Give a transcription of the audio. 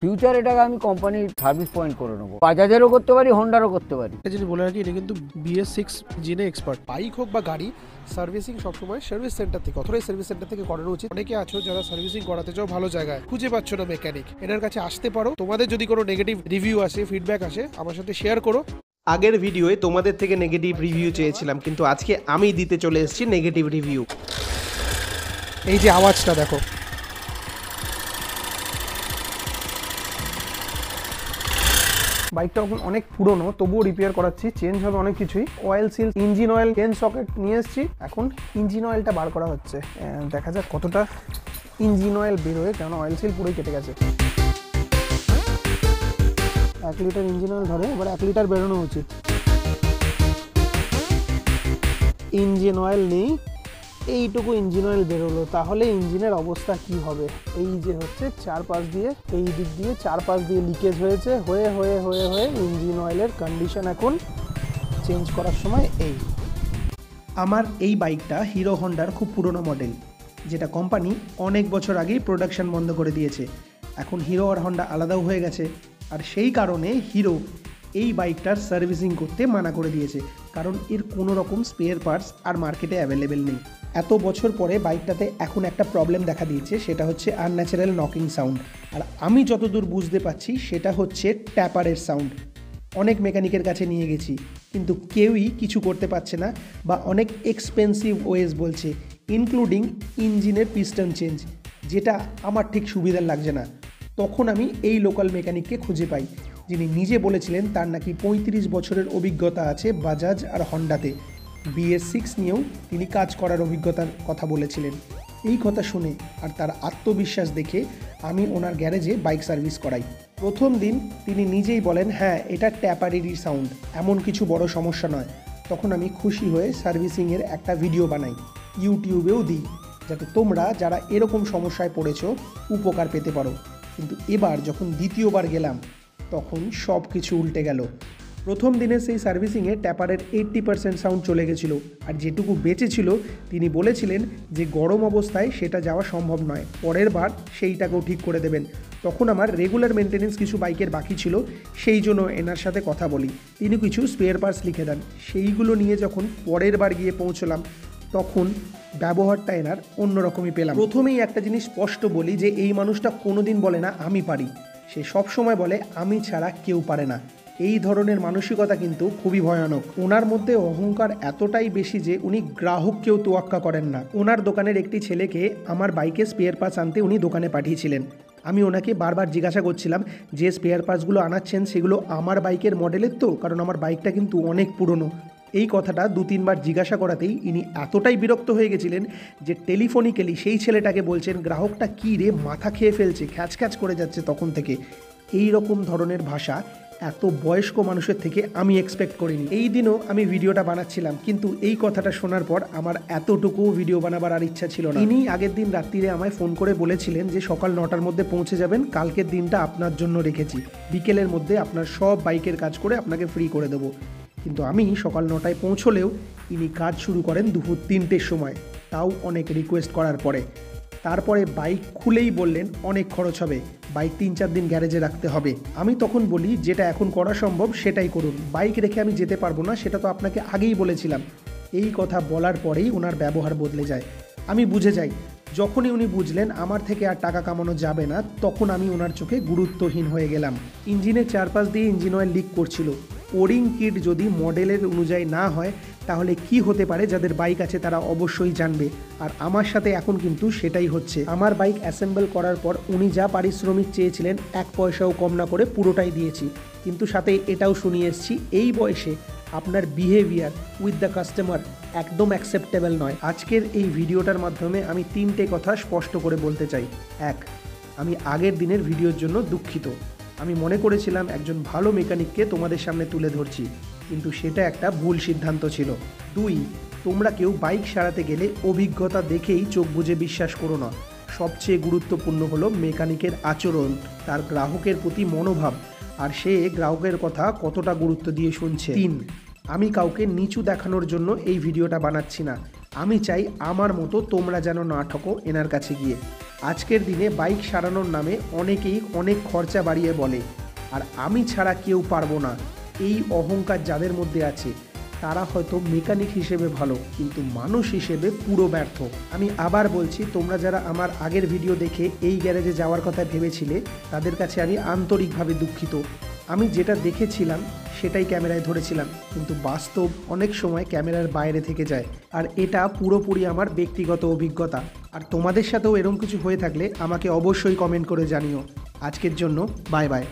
Future এটাকে আমি কোম্পানির সার্ভিস পয়েন্ট করে নেবো, বাজাজেরও করতে পারি, হন্ডারও করতে পারি। এটা যদি বলে রাখি, এটা কিন্তু BS6 জিনে এক্সপার্ট। বাইক হোক বা গাড়ি, সার্ভিসিং সবসময় সার্ভিস সেন্টার থেকে, অথরাইজ সার্ভিস সেন্টার থেকে করানো উচিত। অনেকে আছো যারা সার্ভিসিং করাতে চাও ভালো জায়গায়, খুঁজে পাচ্ছ না মেকানিক, এনার কাছে আসতে পারো। তোমাদের যদি কোনো নেগেটিভ রিভিউ আসে, ফিডব্যাক আসে, আমার সাথে শেয়ার করো। আগের ভিডিওয়ে তোমাদের থেকে নেগেটিভ রিভিউ চেয়েছিলাম, কিন্তু আজকে আমি দিতে চলে এসেছি নেগেটিভ রিভিউ। এই যে আওয়াজটা দেখো, বাইকটা এখন অনেক পুরনো, তবুও রিপেয়ার করাচ্ছি, চেঞ্জ হবে অনেক কিছুই। Oil seal, engine oil, chain socket নিয়ে এসেছি। এখন ইঞ্জিন অয়েলটা বার করা হচ্ছে, দেখা যাক কতটা ইঞ্জিন অয়েল বেরোয়, কারণ অয়েল সিল পুরোই কেটে গেছে। 1 লিটার ইঞ্জিন অয়েল ধরে, এবার 1 লিটার বেরোনো উচিত। ইঞ্জিন অয়েল নেই, এইটুকু ইঞ্জিন অয়েল বেরোলো, তাহলে ইঞ্জিনের অবস্থা কি হবে? এই যে হচ্ছে চারপাশ দিয়ে, এই দিক দিয়ে চারপাশ দিয়ে লিকেজ হয়েছে, হয়ে হয়ে হয়ে হয়ে ইঞ্জিন অয়েলের কন্ডিশন এখন চেঞ্জ করার সময় এই। আমার এই বাইকটা হিরো হন্ডার খুব পুরনো মডেল, যেটা কোম্পানি অনেক বছর আগেই প্রোডাকশন বন্ধ করে দিয়েছে। এখন হিরো আর হন্ডা আলাদাও হয়ে গেছে, আর সেই কারণে হিরো এই বাইকটার সার্ভিসিং করতে মানা করে দিয়েছে, কারণ এর কোনো রকম স্পেয়ার পার্টস আর মার্কেটে অ্যাভেলেবেল নেই। এত বছর পরে বাইকটাতে এখন একটা প্রবলেম দেখা দিয়েছে, সেটা হচ্ছে আনন্যাচারাল নকিং সাউন্ড। আর আমি যতদূর বুঝতে পারছি সেটা হচ্ছে ট্যাপারের সাউন্ড। অনেক মেকানিকের কাছে নিয়ে গেছি, কিন্তু কেউই কিছু করতে পারছে না, বা অনেক এক্সপেন্সিভ ওয়েজ বলছে, ইনক্লুডিং ইঞ্জিনের পিস্টন চেঞ্জ, যেটা আমার ঠিক সুবিধার লাগছে না। তখন আমি এই লোকাল মেকানিককে খুঁজে পাই, যিনি নিজে বলেছিলেন তার নাকি 35 বছরের অভিজ্ঞতা আছে বাজাজ আর হন্ডাতে। BS6 নিয়েও তিনি কাজ করার অভিজ্ঞতার কথা বলেছিলেন। এই কথা শুনে আর তার আত্মবিশ্বাস দেখে আমি ওনার গ্যারেজে বাইক সার্ভিস করাই। প্রথম দিন তিনি নিজেই বলেন, হ্যাঁ এটা ট্যাপারেরই সাউন্ড, এমন কিছু বড় সমস্যা নয়। তখন আমি খুশি হয়ে সার্ভিসিংয়ের একটা ভিডিও বানাই, ইউটিউবেও দিই, যাতে তোমরা যারা এরকম সমস্যায় পড়েছো উপকার পেতে পারো। কিন্তু এবার যখন দ্বিতীয়বার গেলাম, তখন সব কিছু উল্টে গেল। প্রথম দিনের সেই সার্ভিসিংয়ে ট্যাপারের 80% সাউন্ড চলে গেছিলো, আর যেটুকু বেঁচে ছিল তিনি বলেছিলেন যে গরম অবস্থায় সেটা যাওয়া সম্ভব নয়, পরের বার সেইটাকেও ঠিক করে দেবেন। তখন আমার রেগুলার মেনটেনেন্স কিছু বাইকের বাকি ছিল, সেই জন্য এনার সাথে কথা বলি, তিনি কিছু স্পেয়ার পার্টস লিখে দেন। সেইগুলো নিয়ে যখন পরের বার গিয়ে পৌঁছলাম, তখন ব্যবহারটা এনার অন্যরকমই পেলাম। প্রথমেই একটা জিনিস স্পষ্ট বলি, যে এই মানুষটা কোনোদিন বলে না আমি পারি, সে সব সময় বলে আমি ছাড়া কেউ পারে না। এই ধরনের মানসিকতা কিন্তু খুবই ভয়ানক। ওনার মধ্যে অহংকার এতটাই বেশি যে উনি গ্রাহককেও তোয়াক্কা করেন না। ওনার দোকানের একটি ছেলেকে আমার বাইকে স্পেয়ার পার্টস আনতে উনি দোকানে পাঠিয়েছিলেন। আমি ওনাকে বারবার জিজ্ঞাসা করছিলাম যে স্পেয়ার পার্টসগুলো আনাচ্ছেন সেগুলো আমার বাইকের মডেলের তো, কারণ আমার বাইকটা কিন্তু অনেক পুরনো। এই কথাটা 2-3 বার জিজ্ঞাসা করাতেই ইনি এতটাই বিরক্ত হয়ে গেছিলেন যে টেলিফোনিক্যালি সেই ছেলেটাকে বলছেন, গ্রাহকটা কী রে, মাথা খেয়ে ফেলছে, খ্যাচ খ্যাচ করে যাচ্ছে। তখন থেকে এই রকম ধরনের ভাষা এত বয়স্ক মানুষের থেকে আমি এক্সপেক্ট করিনি। এই দিনও আমি ভিডিওটা বানাচ্ছিলাম, কিন্তু এই কথাটা শোনার পর আমার এতটুকু ভিডিও বানাবার আর ইচ্ছা ছিল না। ইনি আগের দিন রাত্রিরে আমায় ফোন করে বলেছিলেন যে সকাল 9টার মধ্যে পৌঁছে যাবেন, কালকের দিনটা আপনার জন্য রেখেছি, বিকেলের মধ্যে আপনার সব বাইকের কাজ করে আপনাকে ফ্রি করে দেবো। কিন্তু আমি সকাল 9টায় পৌঁছলেও ইনি কাজ শুরু করেন দুপুর 3টের সময়, তাও অনেক রিকোয়েস্ট করার পরে। তারপরে বাইক খুলেই বললেন অনেক খরচ হবে, বাইক 3-4 দিন গ্যারেজে রাখতে হবে। আমি তখন বলি যেটা এখন করা সম্ভব সেটাই করুন, বাইক রেখে আমি যেতে পারবো না, সেটা তো আপনাকে আগেই বলেছিলাম। এই কথা বলার পরেই ওনার ব্যবহার বদলে যায়। আমি বুঝে যাই, যখনই উনি বুঝলেন আমার থেকে আর টাকা কামানো যাবে না, তখন আমি ওনার চোখে গুরুত্বহীন হয়ে গেলাম। ইঞ্জিনের চারপাশ দিয়ে ইঞ্জিন অয়েল লিক করছিল। ওরিং কিট যদি মডেলের অনুযায়ী না হয়, তাহলে কি হতে পারে যাদের বাইক আছে তারা অবশ্যই জানবে। আর আমার সাথে এখন কিন্তু সেটাই হচ্ছে। আমার বাইক অ্যাসেম্বল করার পর উনি যা পারিশ্রমিক চেয়েছিলেন 1 পয়সাও কম না করে পুরোটাই দিয়েছি, কিন্তু সাথে এটাও শুনিয়ে এসেছি এই বয়সে আপনার বিহেভিয়ার উইথ দ্য কাস্টমার একদম অ্যাকসেপ্টেবল নয়। আজকের এই ভিডিওটার মাধ্যমে আমি 3টে কথা স্পষ্ট করে বলতে চাই। 1, আমি আগের দিনের ভিডিওর জন্য দুঃখিত। আমি মনে করেছিলাম একজন ভালো মেকানিককে তোমাদের সামনে তুলে ধরছি, কিন্তু সেটা একটা ভুল সিদ্ধান্ত ছিল। 2, তোমরা কেউ বাইক সারাতে গেলে অভিজ্ঞতা দেখেই চোখ বুজে বিশ্বাস করো না। সবচেয়ে গুরুত্বপূর্ণ হলো মেকানিকের আচরণ, তার গ্রাহকের প্রতি মনোভাব, আর সে গ্রাহকের কথা কতটা গুরুত্ব দিয়ে শুনছে। 3, আমি কাউকে নিচু দেখানোর জন্য এই ভিডিওটা বানাচ্ছি না। আমি চাই আমার মতো তোমরা যেন না ঠকো এনার কাছে গিয়ে। আজকের দিনে বাইক সারানোর নামে অনেকেই অনেক খরচা বাড়িয়ে বলে, আর আমি ছাড়া কেউ পারবো না, এই অহংকার যাদের মধ্যে আছে তারা হয়তো মেকানিক হিসেবে ভালো, কিন্তু মানুষ হিসেবে পুরো ব্যর্থ। আমি আবার বলছি, তোমরা যারা আমার আগের ভিডিও দেখে এই গ্যারেজে যাওয়ার কথা ভেবেছিলে তাদের কাছে আমি আন্তরিকভাবে দুঃখিত। আমি যেটা দেখেছিলাম সেটাই ক্যামেরায় ধরেছিলাম, কিন্তু বাস্তব অনেক সময় ক্যামেরার বাইরে থেকে যায়, আর এটা পুরোপুরি আমার ব্যক্তিগত অভিজ্ঞতা। আর তোমাদের সাথেও এরকম কিছু হয়ে থাকলে আমাকে অবশ্যই কমেন্ট করে জানিও। আজকের জন্য বাই বাই।